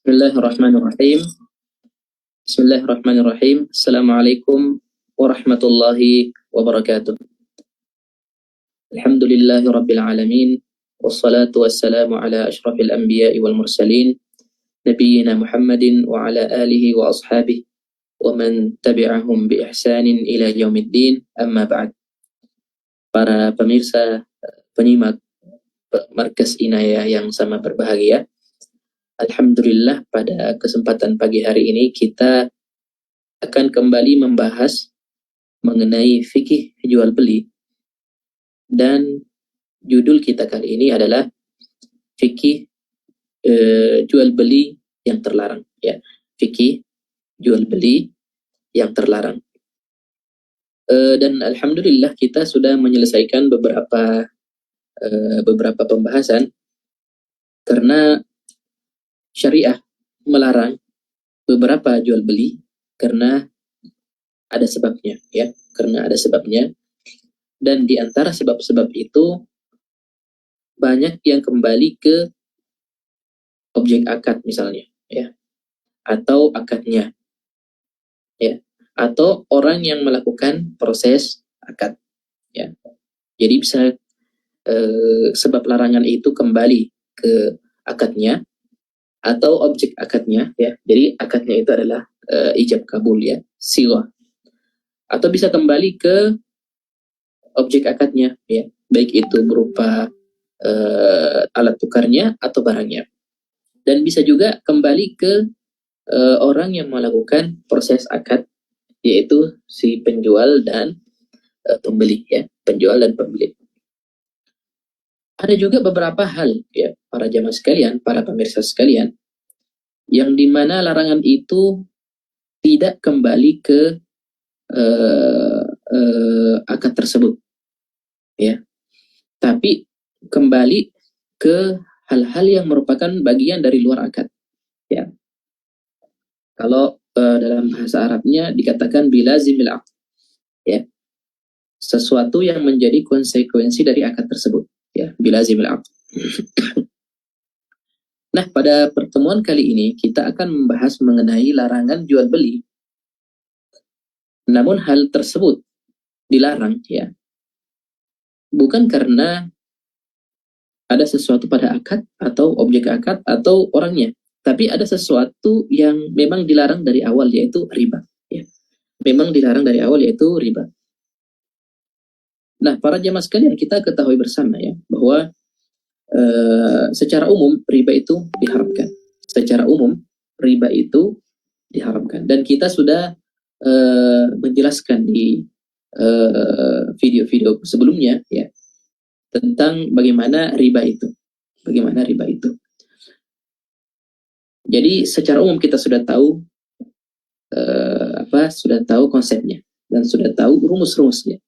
Bismillahirrahmanirrahim. Bismillahirrahmanirrahim. Assalamualaikum warahmatullahi wabarakatuh. Alhamdulillahi rabbil alamin. Wassalatu wassalamu ala ashrafil anbiya'i wal mursalin. Nabiyyina Muhammadin wa ala alihi wa ashabihi wa man tabi'ahum bi ihsanin ila yaumiddin. Amma ba'd. Para pemirsa, penyimak Markas Inayah yang sama berbahagia. Alhamdulillah, pada kesempatan pagi hari ini kita akan kembali membahas mengenai fikih jual beli, dan judul kita kali ini adalah fikih jual beli yang terlarang, ya. Fikih jual beli yang terlarang. Dan alhamdulillah kita sudah menyelesaikan beberapa pembahasan, karena syariah melarang beberapa jual beli karena ada sebabnya, ya, karena ada sebabnya. Dan di antara sebab-sebab itu banyak yang kembali ke objek akad misalnya, ya, atau akadnya, ya, atau orang yang melakukan proses akad, ya. Jadi bisa sebab larangan itu kembali ke akadnya atau objek akadnya, ya. Jadi akadnya itu adalah ijab kabul, ya, siwa, atau bisa kembali ke objek akadnya, ya, baik itu berupa alat tukarnya atau barangnya, dan bisa juga kembali ke orang yang melakukan proses akad, yaitu si penjual dan pembeli, ya, penjual dan pembeli. Ada juga beberapa hal, ya, para jamaah sekalian, para pemirsa sekalian, yang dimana larangan itu tidak kembali ke akad tersebut, ya, tapi kembali ke hal-hal yang merupakan bagian dari luar akad, ya. Kalau dalam bahasa Arabnya dikatakan bilazimil aqd, ya, sesuatu yang menjadi konsekuensi dari akad tersebut, ya, bilazimil aqd. Nah, pada pertemuan kali ini kita akan membahas mengenai larangan jual beli. Namun hal tersebut dilarang, ya, bukan karena ada sesuatu pada akad atau objek akad atau orangnya, tapi ada sesuatu yang memang dilarang dari awal, yaitu riba, ya. Memang dilarang dari awal, yaitu riba. Nah, para jamaah sekalian, kita ketahui bersama, ya, bahwa secara umum riba itu diharamkan. Secara umum riba itu diharamkan, dan kita sudah menjelaskan di video-video sebelumnya, ya, tentang bagaimana riba itu. Jadi secara umum kita sudah tahu sudah tahu konsepnya dan sudah tahu rumus-rumusnya.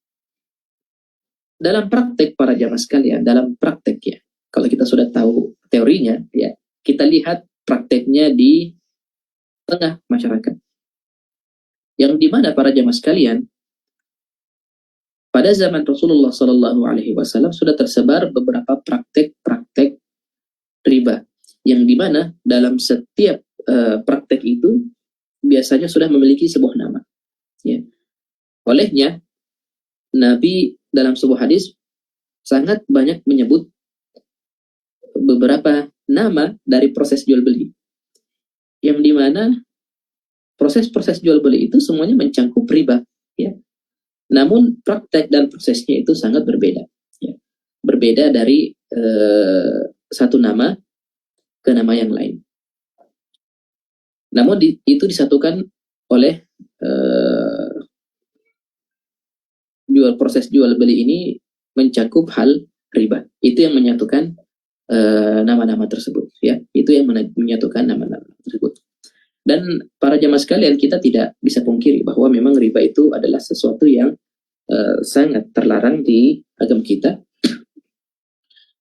Dalam praktek, para jamaah sekalian, dalam praktek, ya, kalau kita sudah tahu teorinya, ya, kita lihat prakteknya di tengah masyarakat, yang dimana para jamaah sekalian, pada zaman Rasulullah Shallallahu Alaihi Wasallam sudah tersebar beberapa praktek-praktek riba, yang dimana dalam setiap praktek itu biasanya sudah memiliki sebuah nama, ya. Olehnya Nabi dalam sebuah hadis sangat banyak menyebut beberapa nama dari proses jual beli, yang dimana proses-proses jual beli itu semuanya mencangkup riba, ya. Namun praktek dan prosesnya itu sangat berbeda, ya. Berbeda dari satu nama ke nama yang lain. Namun itu disatukan oleh proses jual beli ini mencakup hal riba. Itu yang menyatukan nama-nama tersebut, ya. Itu yang menyatukan nama-nama tersebut. Dan para jamaah sekalian, kita tidak bisa pungkiri bahwa memang riba itu adalah sesuatu yang sangat terlarang di agama kita.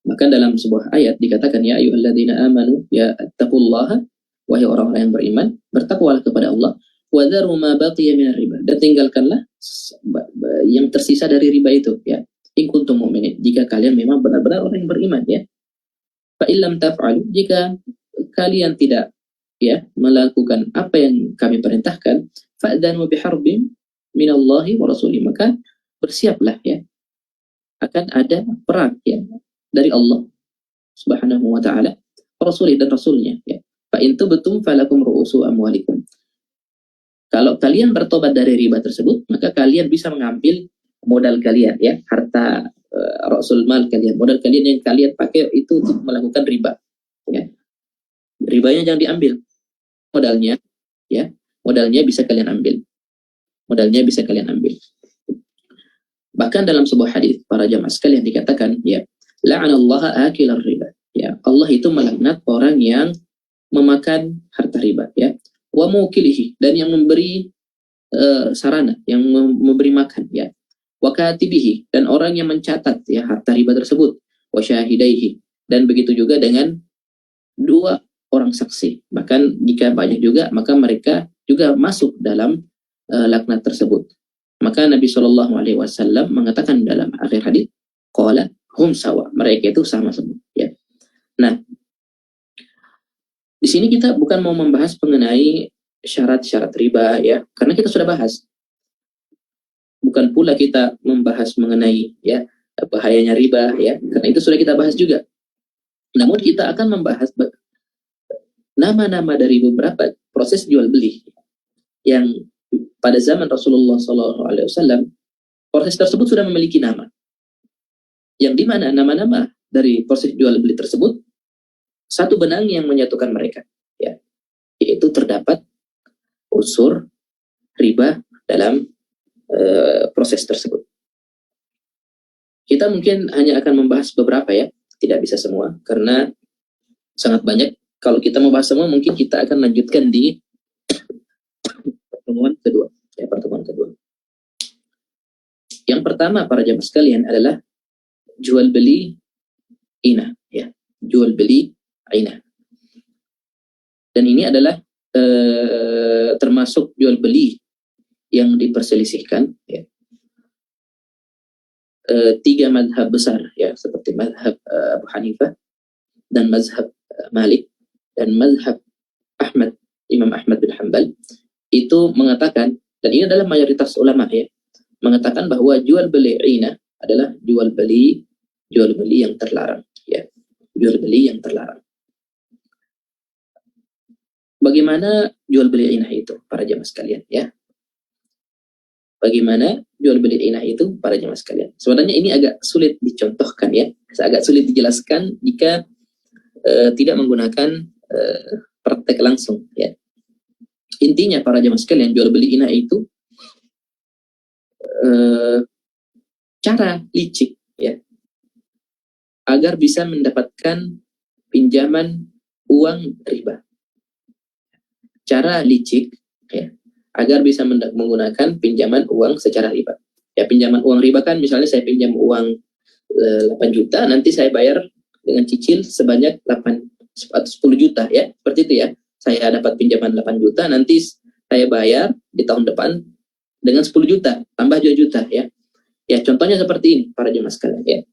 Bahkan dalam sebuah ayat dikatakan, ya ayyuhalladzina amanu ya taqullaha, wahai orang-orang yang beriman, bertakwalah kepada Allah, wa dharu ma baqiya minar riba, dan tinggalkanlah yang tersisa dari riba itu, ya, in kuntum mu'minin, jika kalian memang benar-benar orang yang beriman, ya. Fa illam taf'alu, jika kalian tidak ya melakukan apa yang kami perintahkan, fa'dzanu biharbin minallahi wa rasulih, maka bersiaplah ya, akan ada perang ya dari Allah Subhanahu wa taala, rasulih dan rasulnya ya. Fa in tubtum falakum ru'usu amwalikum. Kalau kalian bertobat dari riba tersebut, maka kalian bisa mengambil modal kalian ya, harta rasul mal kalian, modal kalian yang kalian pakai itu untuk melakukan riba ya. Ribanya jangan diambil, modalnya ya, modalnya bisa kalian ambil, modalnya bisa kalian ambil. Bahkan dalam sebuah hadis para jamaah sekalian dikatakan ya, la'anallaha akilar riba ya, Allah itu melaknat orang yang memakan harta riba ya, wa mukilihi, dan yang memberi sarana, yang memberi makan ya, wa katibihi, dan orang yang mencatat ya harta riba tersebut, wa syahidaihi, dan begitu juga dengan dua orang saksi. Bahkan jika banyak juga, maka mereka juga masuk dalam laknat tersebut. Maka Nabi SAW mengatakan dalam akhir hadis, qala hum sawa, mereka itu sama semua ya. Nah, di sini kita bukan mau membahas mengenai syarat-syarat riba ya, karena kita sudah bahas. Bukan pula kita membahas mengenai ya bahayanya riba ya, karena itu sudah kita bahas juga. Namun kita akan membahas nama-nama dari beberapa proses jual beli yang pada zaman Rasulullah SAW, proses tersebut sudah memiliki nama. Yang dimana nama-nama dari proses jual beli tersebut satu benang yang menyatukan mereka, ya, yaitu terdapat unsur riba dalam proses tersebut. Kita mungkin hanya akan membahas beberapa ya, tidak bisa semua karena sangat banyak. Kalau kita membahas semua, mungkin kita akan lanjutkan di pertemuan kedua. Ya, pertemuan kedua. Yang pertama para jamaah sekalian adalah jual beli inah, ya, jual beli inah. Dan ini adalah termasuk jual beli yang diperselisihkan, ya. Tiga madhab besar, ya, seperti madhab Abu Hanifah dan madhab Malik dan madhab Ahmad, Imam Ahmad bin Hanbal, itu mengatakan, dan ini adalah mayoritas ulama ya, mengatakan bahwa jual beli inah adalah jual beli yang terlarang, ya, jual beli yang terlarang. Bagaimana jual beli inah itu para jamaah sekalian, ya? Bagaimana jual beli inah itu para jamaah sekalian? Sebenarnya ini agak sulit dicontohkan ya, agak sulit dijelaskan jika tidak menggunakan praktek langsung ya. Intinya para jamaah sekalian, jual beli inah itu cara licik ya, agar bisa mendapatkan pinjaman uang riba. Cara licik ya, agar bisa menggunakan pinjaman uang secara riba. Ya, pinjaman uang riba kan misalnya saya pinjam uang 8 juta, nanti saya bayar dengan cicil sebanyak 10 juta ya. Seperti itu ya. Saya dapat pinjaman 8 juta, nanti saya bayar di tahun depan dengan 10 juta, tambah 2 juta ya. Ya, contohnya seperti ini para jemaah sekalian ya.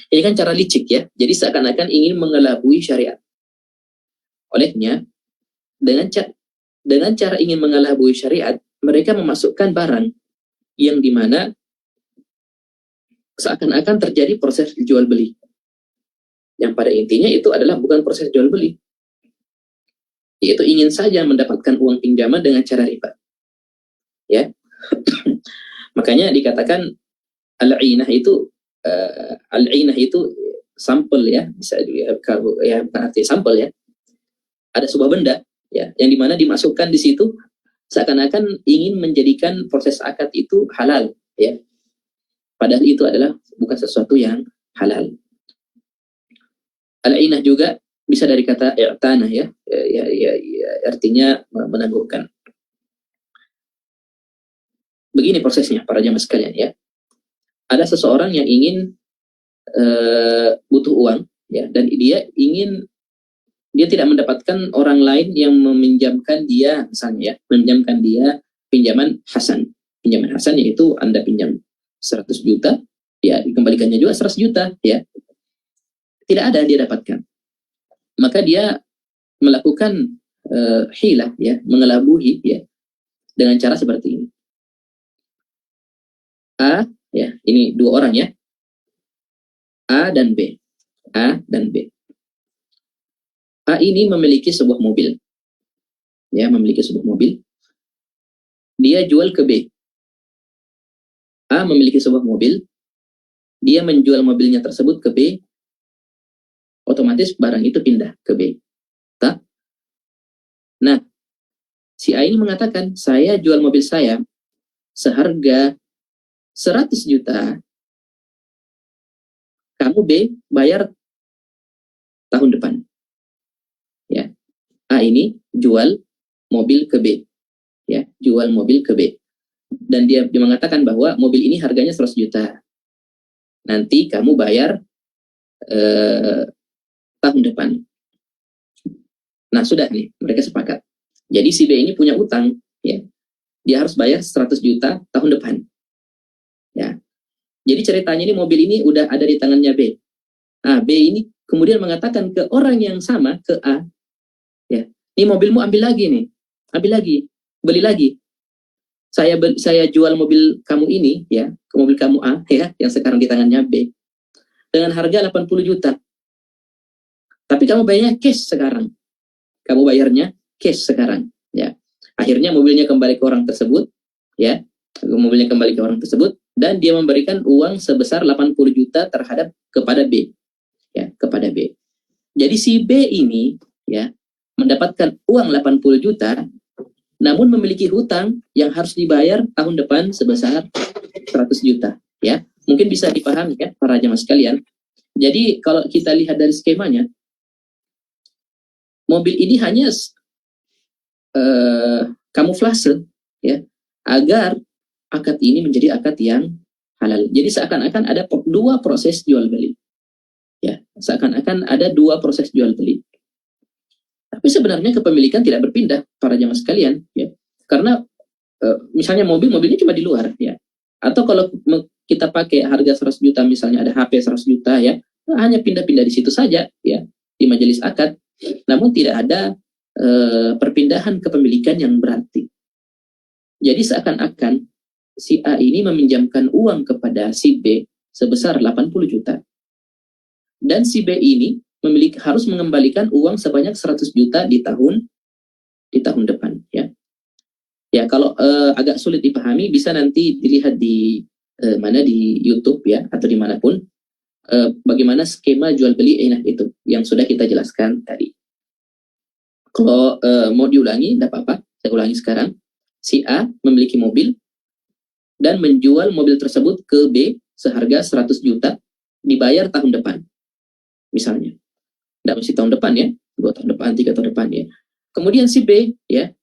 Ini kan cara licik ya. Jadi seakan-akan ingin mengelabui syariat. Olehnya dengan cara ingin mengelabui syariat, mereka memasukkan barang yang dimana seakan-akan terjadi proses jual beli, yang pada intinya itu adalah bukan proses jual beli, yaitu ingin saja mendapatkan uang pinjaman dengan cara riba ya. Makanya dikatakan al-inah itu sampel ya, bisa ya, berarti sampel ya, ada sebuah benda ya, yang dimana dimasukkan di situ seakan-akan ingin menjadikan proses akad itu halal ya, padahal itu adalah bukan sesuatu yang halal. Al-inah juga bisa dari kata i'tanah ya, artinya menangguhkan. Begini prosesnya para jamaah sekalian ya. Ada seseorang yang ingin butuh uang ya, dan dia tidak mendapatkan orang lain yang meminjamkan dia, misalnya ya, meminjamkan dia pinjaman hasan. Pinjaman hasan yaitu Anda pinjam 100 juta, ya dikembalikannya juga 100 juta ya. Tidak ada dia dapatkan. Maka dia melakukan hilah ya, mengelabui ya dengan cara seperti ini. A ya, ini dua orang ya, A dan B. A dan B. A ini memiliki sebuah mobil. Ya, memiliki sebuah mobil. Dia jual ke B. A memiliki sebuah mobil. Dia menjual mobilnya tersebut ke B. Otomatis barang itu pindah ke B. Tak? Nah, si A ini mengatakan, saya jual mobil saya seharga 100 juta. Kamu B bayar tahun depan. Ya. A ini jual mobil ke B. Ya, jual mobil ke B. Dan dia mengatakan bahwa mobil ini harganya 100 juta. Nanti kamu bayar tahun depan. Nah, sudah nih, mereka sepakat. Jadi si B ini punya utang, ya. Dia harus bayar 100 juta tahun depan. Ya. Jadi ceritanya ini mobil ini udah ada di tangannya B. Nah, B ini kemudian mengatakan ke orang yang sama, ke A, ya, ini mobilmu ambil lagi nih. Ambil lagi, beli lagi. Saya jual mobil kamu ini ya, ke mobil kamu A ya, yang sekarang di tangannya B dengan harga 80 juta. Tapi kamu bayarnya cash sekarang. Kamu bayarnya cash sekarang ya. Akhirnya mobilnya kembali ke orang tersebut ya. Mobilnya kembali ke orang tersebut dan dia memberikan uang sebesar 80 juta terhadap kepada B. Ya, kepada B. Jadi si B ini ya mendapatkan uang 80 juta namun memiliki hutang yang harus dibayar tahun depan sebesar 100 juta ya. Mungkin bisa dipahami ya para jemaah sekalian. Jadi kalau kita lihat dari skemanya, mobil ini hanya kamuflase ya agar akad ini menjadi akad yang halal. Jadi seakan-akan ada dua proses jual beli. Ya, seakan-akan ada dua proses jual beli. Tapi sebenarnya kepemilikan tidak berpindah para jemaah sekalian ya. Karena misalnya mobilnya cuma di luar ya. Atau kalau kita pakai harga 100 juta misalnya ada HP 100 juta ya, hanya pindah-pindah di situ saja ya di majelis akad. Namun tidak ada perpindahan kepemilikan yang berarti. Jadi seakan-akan si A ini meminjamkan uang kepada si B sebesar 80 juta. Dan si B ini harus mengembalikan uang sebanyak 100 juta di tahun depan ya. Ya, kalau agak sulit dipahami bisa nanti dilihat di mana di YouTube ya atau dimanapun bagaimana skema jual beli enak itu yang sudah kita jelaskan tadi. Kalau mau diulangi tidak apa-apa, saya ulangi sekarang. Si A memiliki mobil dan menjual mobil tersebut ke B seharga 100 juta dibayar tahun depan. Misalnya. Tidak mesti tahun depan ya, 2 tahun depan, 3 tahun depan ya. Kemudian si B ya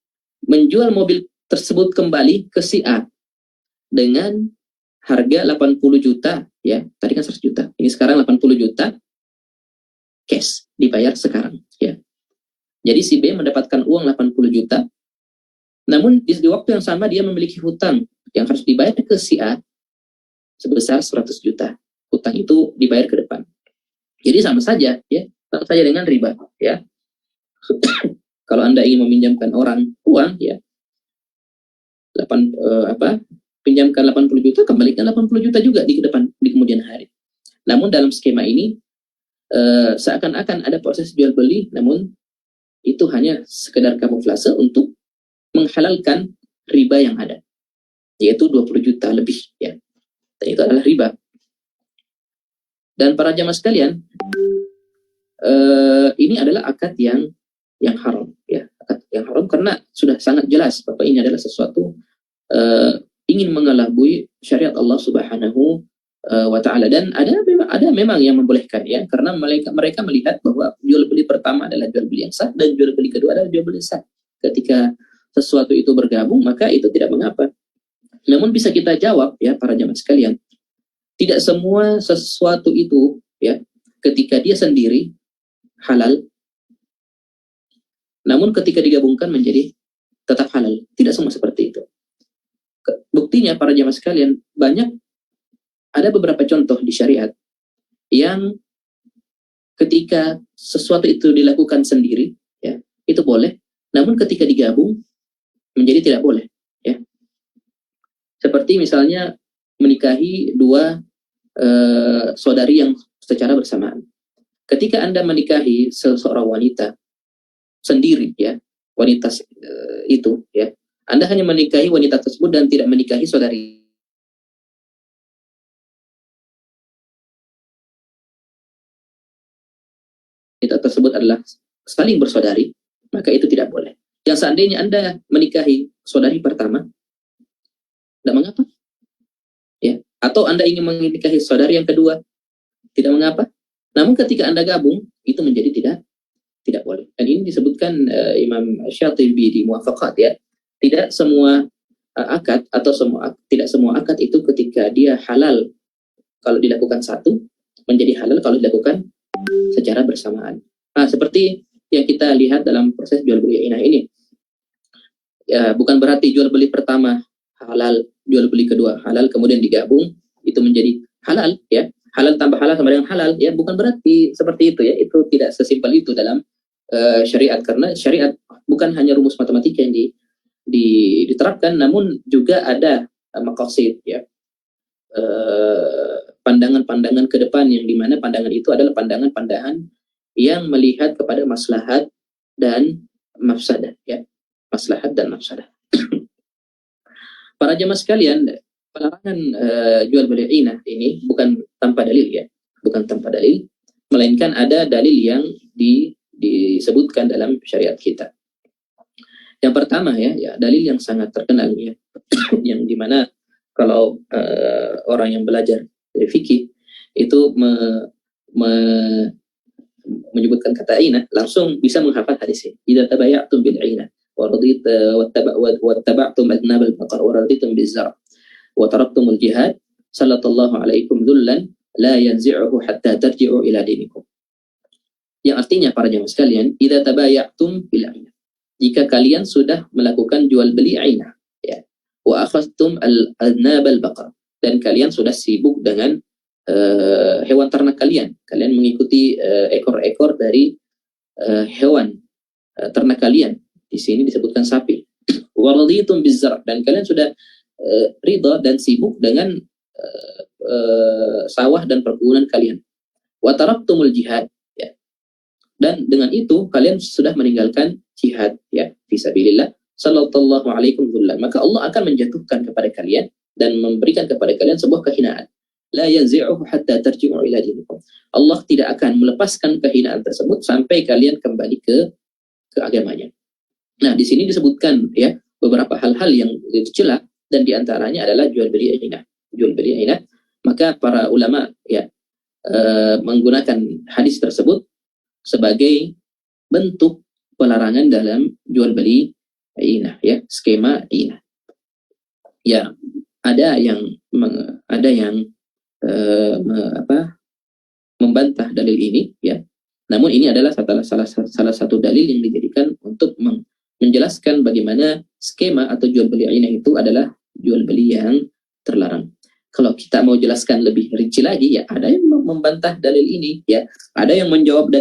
menjual mobil tersebut kembali ke si A dengan harga 80 juta ya. Tadi kan 100 juta. Ini sekarang 80 juta cash dibayar sekarang ya. Jadi si B mendapatkan uang 80 juta. Namun di waktu yang sama dia memiliki hutang yang harus dibayar ke si A sebesar 100 juta. Hutang itu dibayar ke depan. Jadi sama saja ya. Sama saja dengan riba ya. Kalau Anda ingin meminjamkan orang uang ya pinjamkan 80 juta, kembalikan 80 juta juga di depan di kemudian hari. Namun dalam skema ini seakan-akan ada proses jual beli, namun itu hanya sekedar kamuflase untuk menghalalkan riba yang ada, yaitu 20 juta lebih ya. Dan itu adalah riba. Dan para jamaah sekalian, ini adalah akad yang haram ya, akad yang haram karena sudah sangat jelas bahwa ini adalah sesuatu ingin mengelabui syariat Allah Subhanahu wa taala. Dan ada memang yang membolehkan ya, karena mereka melihat bahwa jual beli pertama adalah jual beli yang sah dan jual beli kedua adalah jual beli sah. Ketika sesuatu itu bergabung maka itu tidak mengapa. Namun bisa kita jawab ya para jamaah sekalian, tidak semua sesuatu itu ya ketika dia sendiri halal, namun ketika digabungkan menjadi tetap halal. Tidak semua seperti itu. Buktinya para jamaah sekalian, ada beberapa contoh di syariat yang ketika sesuatu itu dilakukan sendiri ya itu boleh, Namun ketika digabung menjadi tidak boleh, ya. Seperti misalnya menikahi dua saudari yang secara bersamaan. Ketika Anda menikahi seseorang wanita sendiri, ya, wanita itu, ya, Anda hanya menikahi wanita tersebut dan tidak menikahi saudari wanita tersebut adalah saling bersaudari, maka itu tidak boleh. Yang seandainya Anda menikahi saudari pertama, tidak mengapa, ya. Atau Anda ingin menikahi saudari yang kedua, tidak mengapa. Namun ketika Anda gabung, itu menjadi tidak boleh. Dan ini disebutkan Imam Syatibi di Muwafaqat, ya. Tidak semua akad atau tidak semua akad itu ketika dia halal kalau dilakukan satu, menjadi halal kalau dilakukan secara bersamaan. Nah, seperti yang kita lihat dalam proses jual beli inah ini, ya, bukan berarti jual beli pertama halal, jual beli kedua halal, kemudian digabung itu menjadi halal, ya. Halal tambah halal sama dengan halal, ya, bukan berarti seperti itu, ya. Itu tidak sesimpel itu dalam syariat, karena syariat bukan hanya rumus matematika yang diterapkan, namun juga ada maqasid, ya, pandangan-pandangan ke depan, yang dimana pandangan itu adalah pandangan-pandangan yang melihat kepada maslahat dan mafsadah, ya, maslahat dan mafsadah. Para jemaah sekalian, pelarangan jual beli inah ini bukan tanpa dalil, ya, bukan tanpa dalil, melainkan ada dalil yang disebutkan dalam syariat kita. Yang pertama, ya, dalil yang sangat terkenal, ya, yang dimana kalau orang yang belajar fikih itu menyebutkan kata inah, langsung bisa menghafal hadis ini. Idza tabayatum bil inah wa wattaba'tum adnab al-baqar wa raditum biz-zar' wa taraktumul jihad sallallahu alaikum dhullan la yanzi'uhu hatta tarji'u ila dinikum. Yang artinya, para jemaah sekalian, idza tabayatum bil inah, jika kalian sudah melakukan jual beli inah, ya, wa akhadtum al-adnab al-baqar, dan kalian sudah sibuk dengan hewan ternak kalian mengikuti ekor-ekor dari hewan ternak kalian, di sini disebutkan sapi. Waraditum bizzar', dan kalian sudah ridha dan sibuk dengan sawah dan perkebunan kalian. Wa taraktumul jihad, ya, dan dengan itu kalian sudah meninggalkan jihad, ya, fisabilillah, sallallahu alaikum dhullan, maka Allah akan menjatuhkan kepada kalian dan memberikan kepada kalian sebuah kehinaan. La yanzi'uhu hatta tarji'u ila dinikum. Allah tidak akan melepaskan kehinaan tersebut sampai kalian kembali ke agamanya. Nah, di sini disebutkan, ya, beberapa hal-hal yang dicela, dan diantaranya adalah jual beli inah. Jual beli inah, maka para ulama, ya, menggunakan hadis tersebut sebagai bentuk pelarangan dalam jual beli inah, ya, skema inah. Ya, ada yang membantah dalil ini, ya. Namun ini adalah salah satu dalil yang dijadikan untuk menjelaskan bagaimana skema atau jual beli inah itu adalah jual beli yang terlarang. Kalau kita mau jelaskan lebih rinci lagi, ya, ada yang membantah dalil ini, ya, ada yang menjawab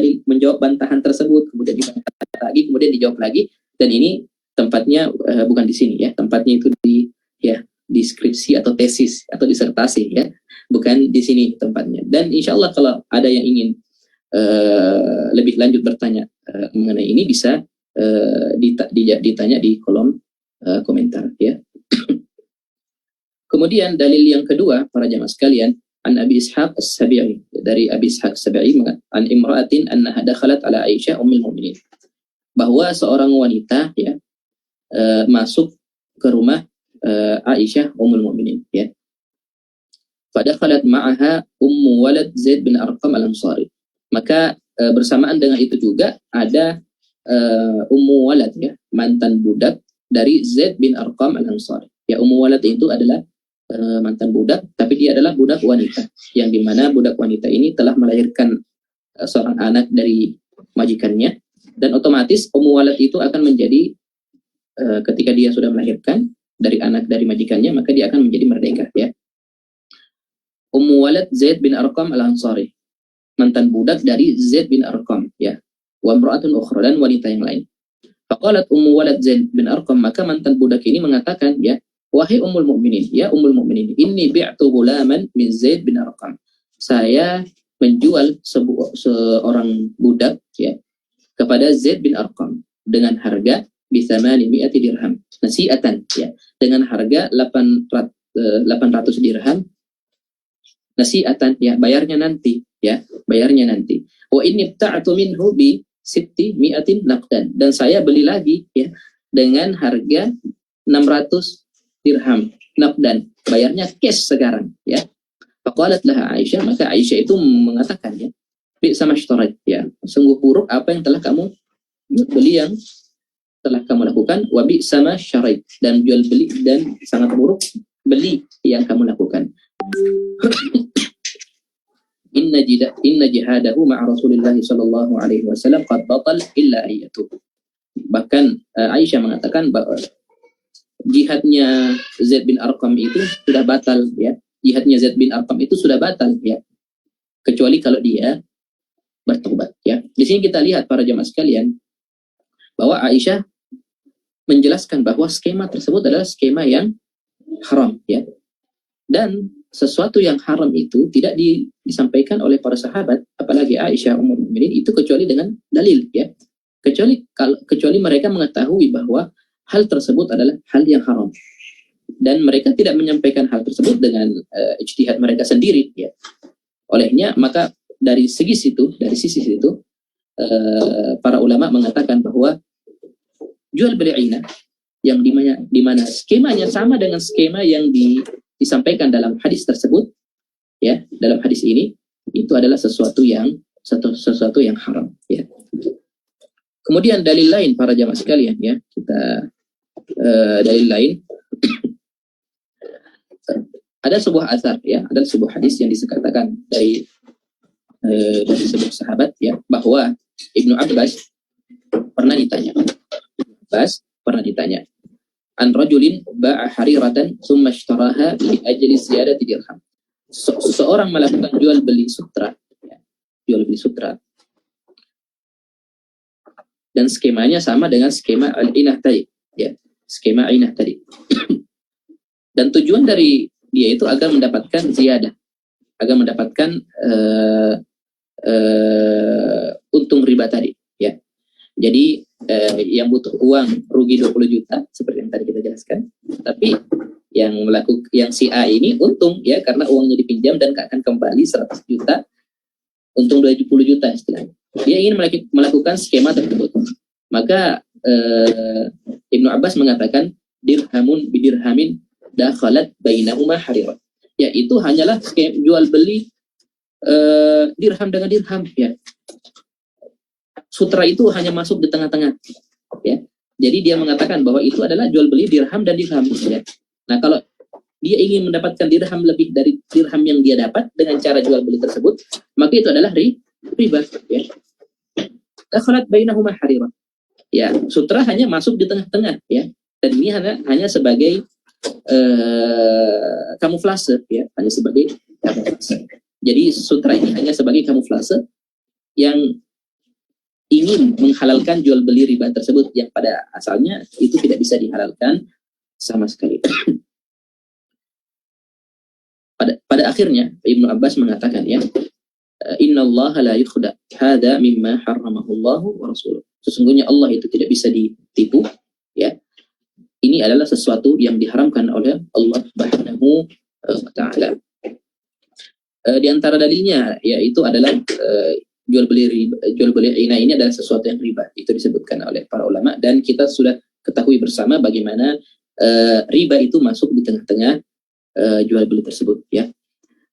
bantahan tersebut, kemudian dibantah lagi, kemudian dijawab lagi, dan ini tempatnya bukan di sini, ya, tempatnya itu di skripsi atau tesis atau disertasi, ya, bukan di sini tempatnya. Dan insya Allah kalau ada yang ingin lebih lanjut bertanya mengenai ini, bisa ditanya di kolom komentar, ya. Kemudian dalil yang kedua, para jamaah sekalian, an Abi Ishaq As-Sabi'i, dari Abi Ishaq As-Sabi'i, an imra'atin annaha dakhalat ala Aisyah ummul mu'minin, bahwa seorang wanita, ya, masuk ke rumah Aisyah ummul mu'minin, ya. Fadakhalat ma'aha ummu walad Zaid bin Arqam al-Ansari, maka bersamaan dengan itu juga ada ummu walad, ya, mantan budak dari Zaid bin Arqam al-Ansari. Ya, ummu walad itu adalah mantan budak, tapi dia adalah budak wanita, yang dimana budak wanita ini telah melahirkan seorang anak dari majikannya, dan otomatis ummu walad itu akan menjadi ketika dia sudah melahirkan dari anak dari majikannya, maka dia akan menjadi merdeka, ya. Ummu walad Zaid bin Arqam al-Ansari, mantan budak dari Zaid bin Arqam, ya. Wa imra'atun ukhra, dan wanita yang lain. Faqalat Ummu Walad Zaid bin Arqam, maka mantan budak ini mengatakan, ya, wahai Ummul Mukminin, ya Ummul Mukminin, inni bi'tu gulaman min Zaid bin Arqam. Saya menjual seorang budak, ya, kepada Zaid bin Arqam dengan harga bithamani mi'ati dirham nasi'atan, ya, dengan harga 800 dirham nasi'atan, ya, bayarnya nanti, ya, bayarnya nanti. Wa inni ta'atu minhu bi sitti mi'atin naqdan, dan saya beli lagi, ya, dengan harga 600 dirham naqdan, bayarnya cash sekarang, ya. Faqalat laha Aisyah, maka Aisyah itu mengatakan, ya, bi sama shtarat, ya, sungguh buruk apa yang telah kamu beli, yang telah kamu lakukan, wa bi sama syarait, dan jual beli, dan sangat buruk beli yang kamu lakukan. Inna jihadahu ma'a Rasulillah sallallahu alaihi wasallam qad batal illa ayyatuh. Bahkan Aisyah mengatakan bahwa jihadnya Zaid bin Arqam itu sudah batal, ya. Jihadnya Zaid bin Arqam itu sudah batal, ya, kecuali kalau dia bertobat, ya. Di sini kita lihat para jemaah sekalian bahwa Aisyah menjelaskan bahwa skema tersebut adalah skema yang haram, ya. Dan sesuatu yang haram itu tidak disampaikan oleh para sahabat, apalagi Aisyah Ummul Mukminin, itu kecuali dengan dalil, ya. Kecuali mereka mengetahui bahwa hal tersebut adalah hal yang haram, dan mereka tidak menyampaikan hal tersebut dengan ijtihad mereka sendiri, ya. Olehnya maka dari sisi situ para ulama mengatakan bahwa jual beli ainah yang di mana skemanya sama dengan skema yang disampaikan dalam hadis tersebut, ya, dalam hadis ini, itu adalah sesuatu yang haram, ya. Kemudian dalil lain para jamaah sekalian, ya, kita dalil lain ada sebuah asar, ya, ada sebuah hadis yang dikatakan dari sebuah sahabat, ya, bahwa Ibnu Abbas pernah ditanya an rajulin ba'a hariratan thumma ishtaraha li ajli ziyadati dirham. Seseorang melakukan jual beli sutra, ya, jual beli sutra, dan skemanya sama dengan skema al-inah tadi, ya, skema ainah tadi. Dan tujuan dari dia itu agar mendapatkan ziyadah, agar mendapatkan untung riba tadi, ya. Jadi yang butuh uang rugi 20 juta seperti yang tadi kita jelaskan, tapi yang si A ini untung, ya, karena uangnya dipinjam dan akan kembali 100 juta, untung 20 juta istilahnya. Dia ingin melakukan skema tersebut. Maka Ibnu Abbas mengatakan dirhamun bidirhamin dakhalat bainahuma harirat. Ya, itu hanyalah skema jual beli dirham dengan dirham, ya. Sutra itu hanya masuk di tengah-tengah, ya. Jadi dia mengatakan bahwa itu adalah jual beli dirham dan dirham, ya. Nah, kalau dia ingin mendapatkan dirham lebih dari dirham yang dia dapat dengan cara jual beli tersebut, maka itu adalah riba, ya. Dakhalat bainahuma harira. Ya, sutra hanya masuk di tengah-tengah, ya. Dan ini hanya sebagai kamuflase, ya, hanya sebagai kamuflase. Jadi sutra ini hanya sebagai kamuflase yang ingin menghalalkan jual beli riba tersebut, yang pada asalnya itu tidak bisa dihalalkan sama sekali. Pada akhirnya Ibnu Abbas mengatakan, ya, innallaha la yukhda hadza mimma harramallahu wa rasuluh. Sesungguhnya Allah itu tidak bisa ditipu, ya. Ini adalah sesuatu yang diharamkan oleh Allah Subhanahu wa taala. Di antara dalilnya yaitu adalah jual beli ainah ini adalah sesuatu yang riba. Itu disebutkan oleh para ulama, dan kita sudah ketahui bersama bagaimana riba itu masuk di tengah-tengah jual beli tersebut, ya.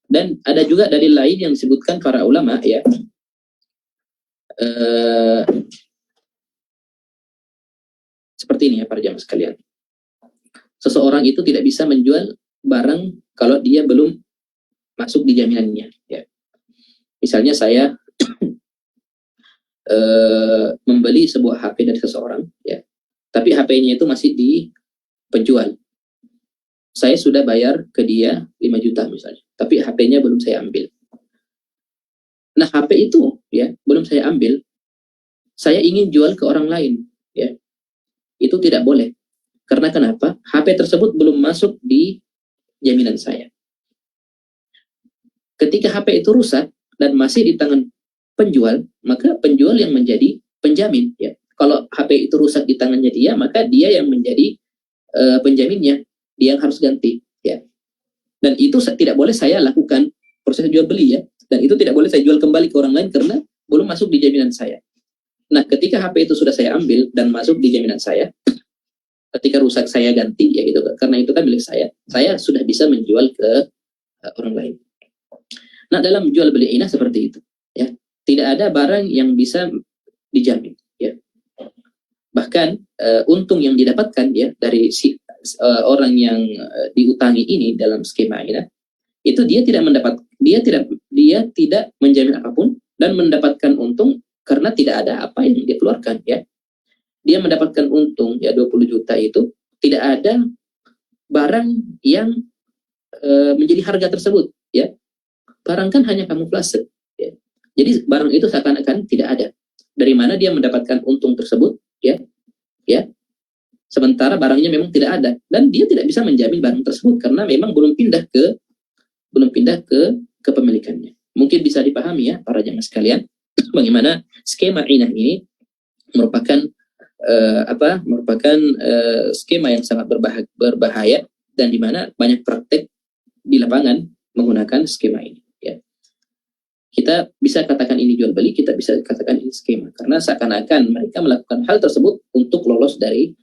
Dan ada juga dalil lain yang disebutkan para ulama, ya, seperti ini, ya, para jamaah sekalian. Seseorang itu tidak bisa menjual barang kalau dia belum masuk di jaminannya, ya. Misalnya saya membeli sebuah HP dari seseorang, ya, tapi HP-nya itu masih di penjual. Saya sudah bayar ke dia 5 juta misalnya, tapi HP-nya belum saya ambil. Nah, HP itu, ya, belum saya ambil, saya ingin jual ke orang lain, ya. itu tidak boleh. Karena kenapa? HP tersebut belum masuk di jaminan saya. Ketika HP itu rusak dan masih di tangan penjual, maka penjual yang menjadi penjamin. Ya. Kalau HP itu rusak di tangannya dia, maka dia yang menjadi penjaminnya, dia yang harus ganti. Ya. Dan itu tidak boleh saya lakukan proses jual beli ya. Dan itu tidak boleh saya jual kembali ke orang lain karena belum masuk di jaminan saya. Nah, ketika HP itu sudah saya ambil dan masuk di jaminan saya, ketika rusak saya ganti ya gitu, karena itu kan milik saya sudah bisa menjual ke orang lain. Nah, dalam jual beli inah seperti itu, ya. Tidak ada barang yang bisa dijamin, ya. Bahkan untung yang didapatkan ya dari orang yang diutangi ini dalam skema inah, itu dia tidak menjamin apapun dan mendapatkan untung karena tidak ada apa yang dia keluarkan, ya. Dia mendapatkan untung ya 20 juta itu tidak ada barang yang menjadi harga tersebut, ya. Barang kan hanya kamuflase, ya. Jadi barang itu seakan-akan tidak ada. Dari mana dia mendapatkan untung tersebut, ya, ya. Sementara barangnya memang tidak ada dan dia tidak bisa menjamin barang tersebut karena memang belum pindah ke kepemilikannya. Mungkin bisa dipahami ya para jamaah sekalian, bagaimana skema inah ini merupakan skema yang sangat berbahaya dan di mana banyak praktek di lapangan menggunakan skema ini. Ya. Kita bisa katakan ini jual beli, kita bisa katakan ini skema karena seakan-akan mereka melakukan hal tersebut untuk lolos dari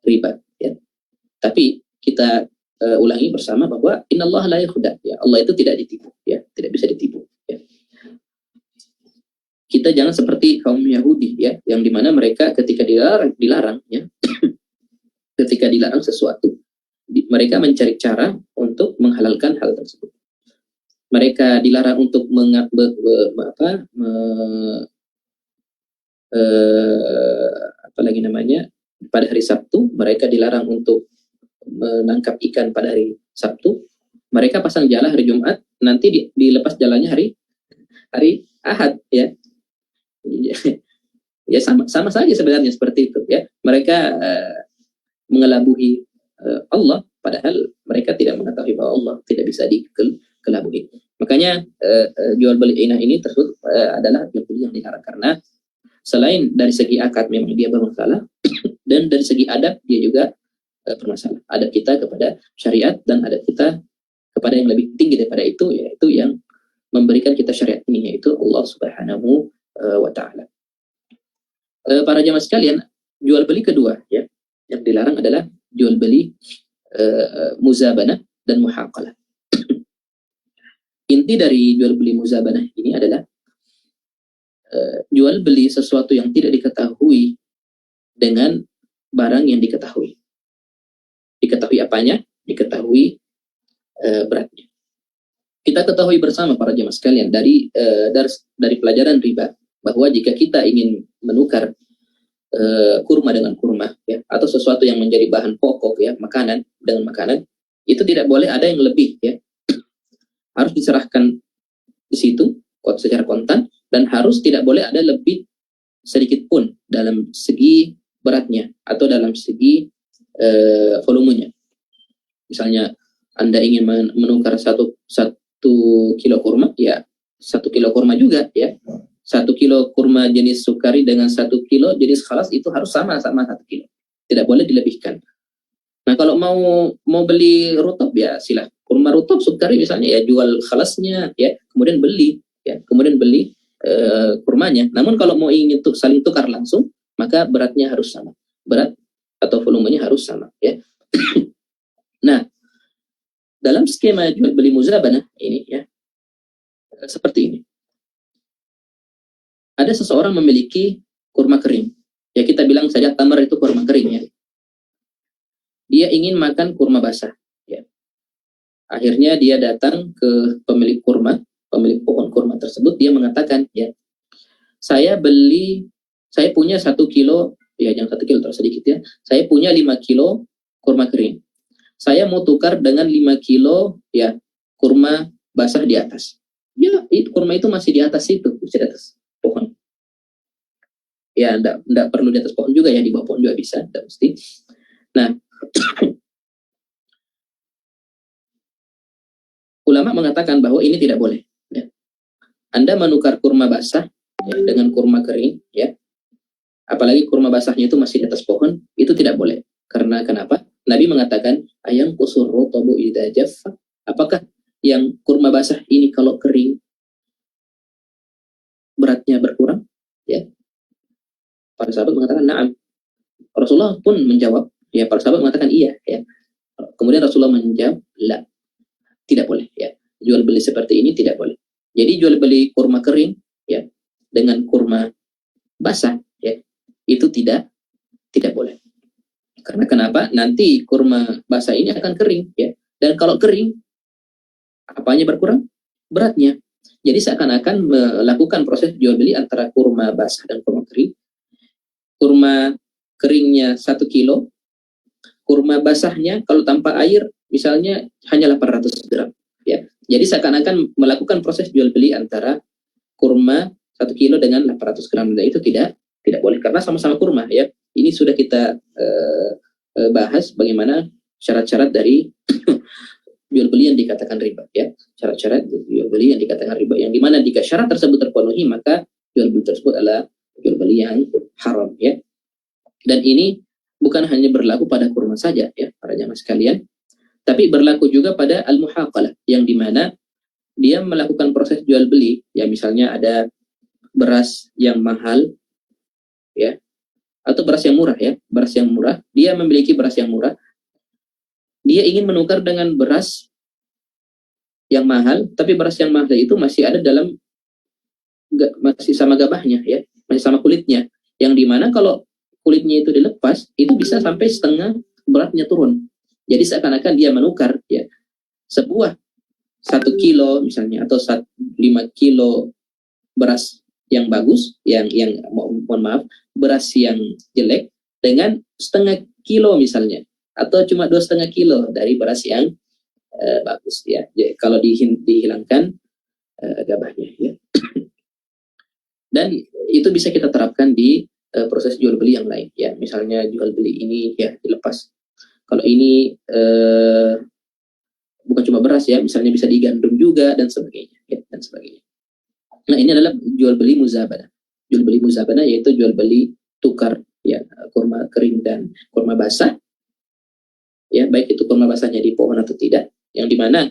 riba. Ya. Tapi kita ulangi bersama bahwa innallaha la yakhda, ya. Allah itu tidak ditipu, ya, tidak bisa ditipu. Ya. Kita jangan seperti kaum Yahudi ya, yang dimana mereka ketika dilarang ya, ketika dilarang sesuatu, mereka mencari cara untuk menghalalkan hal tersebut. Mereka dilarang untuk pada hari Sabtu, mereka dilarang untuk menangkap ikan pada hari Sabtu. Mereka pasang jala hari Jumat, nanti dilepas jalannya hari Ahad ya. Ya sama saja sebenarnya seperti itu ya. Mereka mengelabui Allah padahal mereka tidak mengetahui bahwa Allah tidak bisa dikelabui. Makanya jual beli inah ini tersebut adalah jual beli yang dilarang karena selain dari segi akad memang dia bermasalah dan dari segi adab dia juga bermasalah. Adab kita kepada syariat dan adab kita kepada yang lebih tinggi daripada itu, yaitu yang memberikan kita syariat ini, yaitu Allah Subhanahu wa ta'ala. Para jamaah sekalian, jual beli kedua ya yang dilarang adalah jual beli muzabanah dan muhaqalah. Inti dari jual beli muzabanah ini adalah jual beli sesuatu yang tidak diketahui dengan barang yang diketahui. Diketahui apanya? Diketahui beratnya. Kita ketahui bersama para jemaah sekalian dari pelajaran riba bahwa jika kita ingin menukar kurma dengan kurma ya, atau sesuatu yang menjadi bahan pokok ya, makanan dengan makanan, itu tidak boleh ada yang lebih ya. Harus diserahkan di situ secara kontan dan harus tidak boleh ada lebih sedikit pun dalam segi beratnya atau dalam segi volumenya. Misalnya Anda ingin menukar satu kilo kurma, ya 1 kilo kurma juga ya. 1 kilo kurma jenis sukari dengan 1 kilo jenis khalas itu harus sama 1 kilo. Tidak boleh dilebihkan. Nah, kalau mau beli rutop ya silah. Kurma rutop sukari misalnya ya jual khalasnya ya, kemudian beli kurmanya. Namun kalau mau ingin saling tukar langsung, maka beratnya harus sama. Berat atau volumenya harus sama ya. Nah, dalam skema jual beli muzabanah ini ya seperti ini. Ada seseorang memiliki kurma kering. Ya kita bilang saja tamar itu kurma kering ya. Dia ingin makan kurma basah ya. Akhirnya dia datang ke pemilik pohon kurma tersebut, dia mengatakan ya, saya punya 1 kilo, ya jangan 1 kilo terlalu sedikit ya. Saya punya 5 kilo kurma kering. Saya mau tukar dengan 5 kilo ya kurma basah di atas. Ya, kurma itu masih di atas itu, di atas pohon. Ya, enggak perlu di atas pohon juga ya, di bawah pohon juga bisa, enggak mesti. Nah, ulama mengatakan bahwa ini tidak boleh. Ya. Anda menukar kurma basah ya, dengan kurma kering, ya, apalagi kurma basahnya itu masih di atas pohon, itu tidak boleh. Karena kenapa? Nabi mengatakan, ayam kusur rotobu idza jaffa. Apakah yang kurma basah ini kalau kering beratnya berkurang? Ya, para sahabat mengatakan na'am. Rasulullah pun menjawab, ya, para sahabat mengatakan iya, ya. Kemudian Rasulullah menjawab, la, tidak boleh, ya. Jual beli seperti ini tidak boleh. Jadi jual beli kurma kering, ya, dengan kurma basah, ya, itu tidak boleh. Karena kenapa? Nanti kurma basah ini akan kering, ya. Dan kalau kering, apanya berkurang? Beratnya. Jadi seakan-akan melakukan proses jual beli antara kurma basah dan kurma kering. Kurma keringnya 1 kilo, kurma basahnya kalau tanpa air misalnya hanya 800 gram. Ya. Jadi seakan-akan melakukan proses jual beli antara kurma 1 kilo dengan 800 gram. Dan itu tidak boleh karena sama-sama kurma, ya. Ini sudah kita bahas bagaimana syarat-syarat dari jual beli yang dikatakan riba, ya. Syarat-syarat jual beli yang dikatakan riba, yang dimana jika syarat tersebut terpenuhi maka jual beli tersebut adalah jual beli yang haram, ya. Dan ini bukan hanya berlaku pada kurma saja, ya, para jamaah sekalian, tapi berlaku juga pada al-muhaqalah, yang dimana dia melakukan proses jual beli, ya, misalnya ada beras yang mahal, ya, atau beras yang murah, ya, beras yang murah, dia memiliki beras yang murah, dia ingin menukar dengan beras yang mahal, tapi beras yang mahal itu masih ada dalam, masih sama gabahnya, ya, masih sama kulitnya, yang dimana kalau kulitnya itu dilepas, itu bisa sampai setengah beratnya turun. Jadi seakan-akan dia menukar, ya, sebuah 1 kilo misalnya atau 5 kilo beras yang bagus, yang mohon maaf, beras yang jelek dengan setengah kilo misalnya, atau cuma 2,5 kilo dari beras yang bagus, ya. Jadi, kalau dihilangkan gabahnya, ya. Dan itu bisa kita terapkan di proses jual beli yang lain, ya. Misalnya jual beli ini, ya, dilepas. Kalau ini bukan cuma beras, ya, misalnya bisa di gandum juga dan sebagainya, ya, dan sebagainya. Nah, ini adalah jual beli muzabanah. Jual beli muzabanah yaitu jual beli tukar, ya, kurma kering dan kurma basah, ya, baik itu kurma basahnya di pohon atau tidak, yang dimana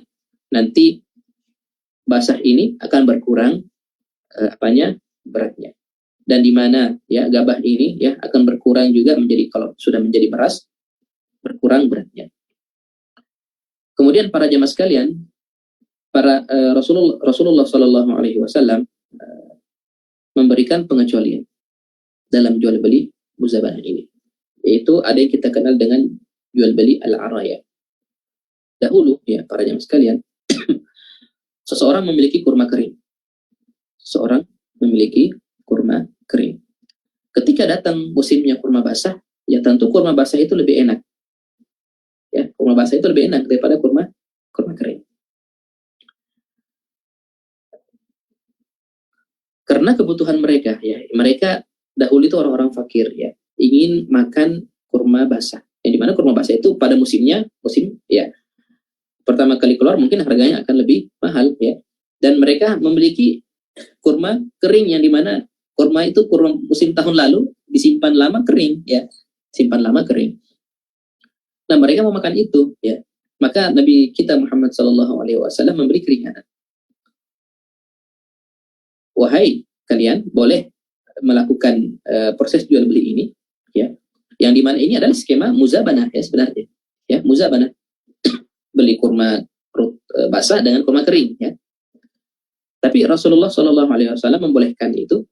nanti basah ini akan berkurang beratnya, dan dimana, ya, gabah ini, ya, akan berkurang juga menjadi, kalau sudah menjadi beras, berkurang beratnya. Kemudian para jemaah sekalian, para Rasulullah Shallallahu Alaihi Wasallam memberikan pengecualian dalam jual beli muzabanah ini, yaitu ada yang kita kenal dengan jual beli al-araya. Dahulu, ya, para jemaah sekalian, seseorang memiliki kurma kering. Seseorang memiliki kurma kering. Ketika datang musimnya kurma basah, ya, tentu kurma basah itu lebih enak. Ya, kurma basah itu lebih enak daripada kurma kering. Karena kebutuhan mereka, ya, mereka dahulu itu orang-orang fakir, ya, ingin makan kurma basah. Yang dimana kurma basah itu pada musim, ya, pertama kali keluar mungkin harganya akan lebih mahal, ya. Dan mereka memiliki kurma kering, yang dimana kurma itu kurma musim tahun lalu disimpan lama kering, ya, simpan lama kering. Nah, mereka mau makan itu, ya. Maka Nabi kita Muhammad SAW memberi keringanan. Wahai kalian, boleh melakukan proses jual beli ini, ya, yang dimana ini adalah skema muzabanah, ya, sebenarnya, ya, muzabanah, beli kurma basah dengan kurma kering, ya. Tapi Rasulullah SAW membolehkan itu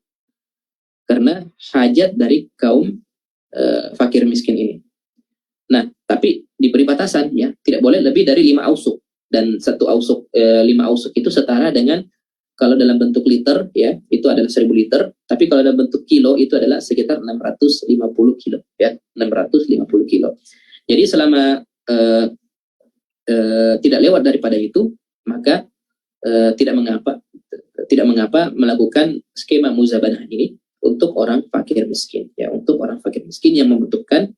karena hajat dari kaum fakir miskin ini. Nah, tapi diberi batasan, ya, tidak boleh lebih dari 5 ausuk, dan 5 ausuk itu setara dengan, kalau dalam bentuk liter, ya, itu adalah 1.000 liter, tapi kalau dalam bentuk kilo itu adalah sekitar 650 kilo, ya, 650 kilo. Jadi selama tidak lewat daripada itu, maka tidak mengapa melakukan skema muzabanah ini, untuk orang fakir miskin, ya, untuk orang fakir miskin yang membutuhkan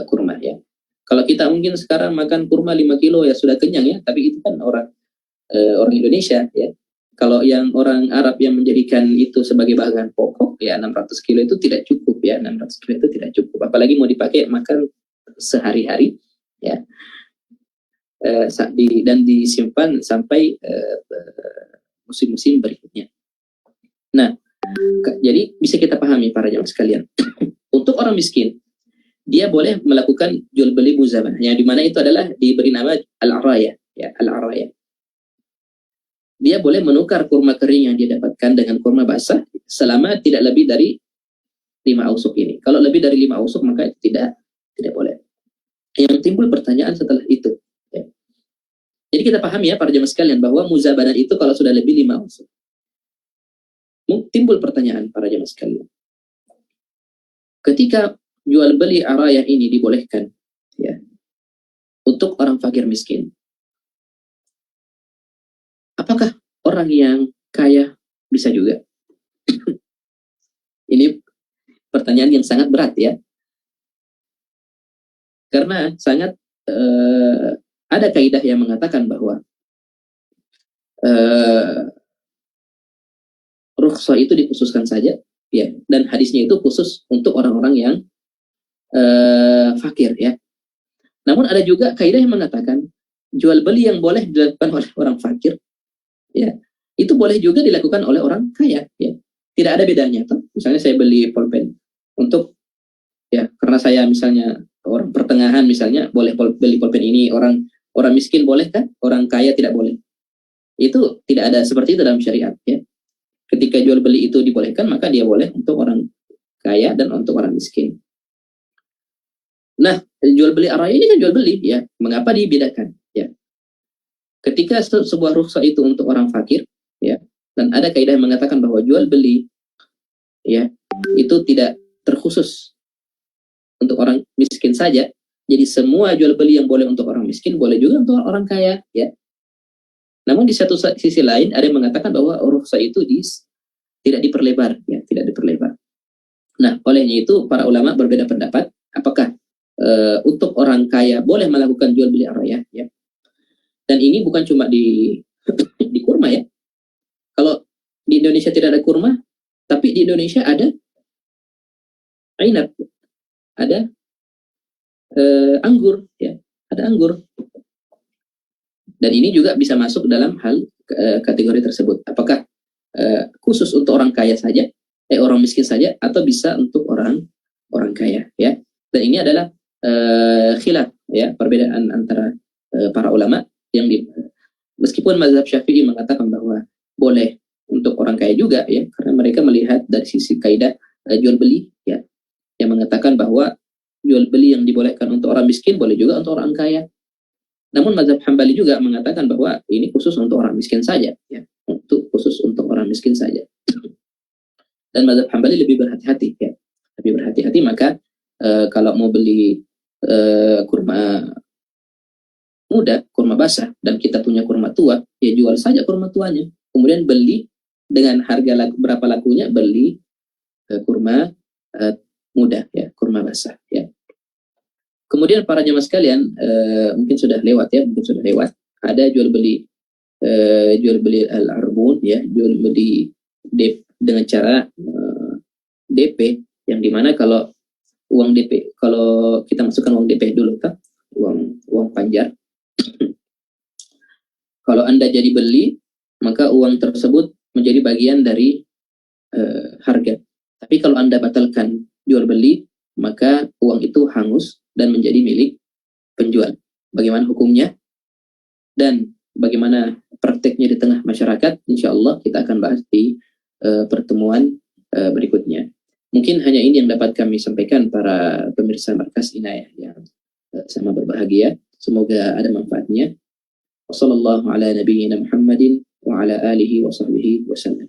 kurma, ya. Kalau kita mungkin sekarang makan kurma 5 kilo ya sudah kenyang, ya, tapi itu kan orang Indonesia, ya. Kalau yang orang Arab yang menjadikan itu sebagai bahan pokok, ya 600 kilo itu tidak cukup, ya, 600 kilo itu tidak cukup, apalagi mau dipakai makan sehari-hari, ya, dan disimpan sampai musim-musim berikutnya. Nah, jadi bisa kita pahami para jamaah sekalian, untuk orang miskin dia boleh melakukan jual beli muzabana, yang dimana itu adalah diberi nama al-araya, ya, al-araya. Dia boleh menukar kurma kering yang dia dapatkan dengan kurma basah selama tidak lebih dari 5 ausuk ini. Kalau lebih dari 5 ausuk maka tidak boleh. Yang timbul pertanyaan setelah itu, ya. Jadi kita pahami, ya, para jemaah sekalian, bahwa muzabana itu kalau sudah lebih 5 ausuk. Timbul pertanyaan para jemaah sekalian. Ketika jual beli araya ini dibolehkan, ya, untuk orang fakir miskin, apakah orang yang kaya bisa juga? Ini pertanyaan yang sangat berat, ya, karena sangat ada kaidah yang mengatakan bahwa rukhsah itu dikhususkan saja, ya, dan hadisnya itu khusus untuk orang-orang yang fakir, ya. Namun ada juga kaidah yang mengatakan jual beli yang boleh dilakukan oleh orang fakir, ya, itu boleh juga dilakukan oleh orang kaya, ya. Tidak ada bedanya, toh. Misalnya saya beli pulpen untuk, ya, karena saya misalnya orang pertengahan misalnya boleh beli pulpen ini, orang miskin boleh kan, orang kaya tidak boleh. Itu tidak ada seperti itu dalam syariat, ya. Ketika jual beli itu dibolehkan maka dia boleh untuk orang kaya dan untuk orang miskin. Nah, jual beli araya ini kan jual beli, ya. Mengapa dibedakan, ya? Ketika sebuah rukhsah itu untuk orang fakir, ya, dan ada kaidah yang mengatakan bahwa jual beli, ya, itu tidak terkhusus untuk orang miskin saja. Jadi semua jual beli yang boleh untuk orang miskin boleh juga untuk orang kaya, ya. Namun di satu sisi lain ada yang mengatakan bahwa rukhsah itu tidak diperlebar, ya, tidak diperlebar. Nah, olehnya itu para ulama berbeda pendapat apakah untuk orang kaya boleh melakukan jual beli araya, ya. Dan ini bukan cuma di kurma, ya. Kalau di Indonesia tidak ada kurma, tapi di Indonesia ada ainab, ada anggur, ya, ada anggur. Dan ini juga bisa masuk dalam hal kategori tersebut. Apakah khusus untuk orang kaya saja, orang miskin saja, atau bisa untuk orang kaya, ya. Dan ini adalah khilaf, ya, perbedaan antara para ulama yang meskipun mazhab Syafi'i mengatakan bahwa boleh untuk orang kaya juga, ya, karena mereka melihat dari sisi kaidah jual beli, ya, yang mengatakan bahwa jual beli yang dibolehkan untuk orang miskin boleh juga untuk orang kaya. Namun mazhab Hambali juga mengatakan bahwa ini khusus untuk orang miskin saja, ya, khusus untuk orang miskin saja. Dan mazhab Hambali lebih berhati-hati, ya, lebih berhati-hati. Maka kalau mau beli kurma muda, kurma basah, dan kita punya kurma tua, ya jual saja kurma tuanya. Kemudian beli dengan harga berapa lakunya, beli kurma muda, ya, kurma basah, ya. Kemudian para jemaah sekalian, mungkin sudah lewat, ya, ada jual beli al-arbun, ya, jual beli dengan cara DP, yang dimana kalau uang DP, kalau kita masukkan uang DP dulu, kan, uang panjar. Kalau Anda jadi beli, maka uang tersebut menjadi bagian dari harga. Tapi kalau Anda batalkan jual beli, maka uang itu hangus dan menjadi milik penjual. Bagaimana hukumnya dan bagaimana prakteknya di tengah masyarakat, insya Allah kita akan bahas di pertemuan berikutnya. Mungkin hanya ini yang dapat kami sampaikan para pemirsa Markas Inayah yang sama berbahagia. Semoga ada manfaatnya. Wassallallahu ala nabiyyina Muhammadin wa ala alihi wa sahbihi wasallam.